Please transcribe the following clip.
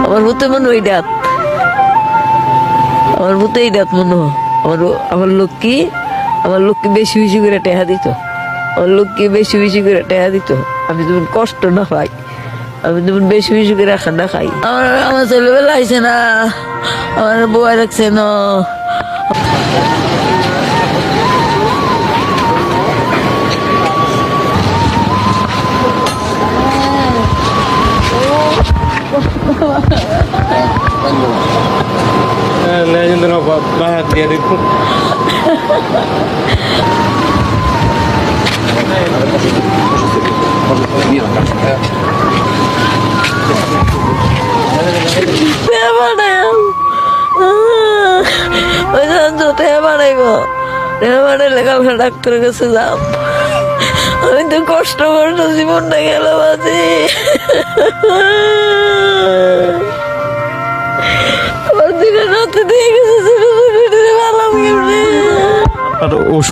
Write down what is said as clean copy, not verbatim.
আমার ভূতে মনে ওই ডাক, আমার ভূতে এই ডাক মনে হয়। আমার লক্ষ্মী, আমার লক্ষ্মী বেশি বেশি করে টেহা দিত, আমার লক্ষ্মী বেশি বেশি করে টেহা দিত। আমি যেমন কষ্ট না পাই, আমি যেমন বেশি বেশি করে খানা খাই। আমার ছেলেবেলা আইসে না, আমার বউয়া রাখছে না। Legend of bahagia itu. ডাক্তারের কাছে যাম, আমি তো কষ্ট কষ্ট জীবনটা গেল বাজি। আমার দিনে রাতে দিয়ে গেছে, ভালো আর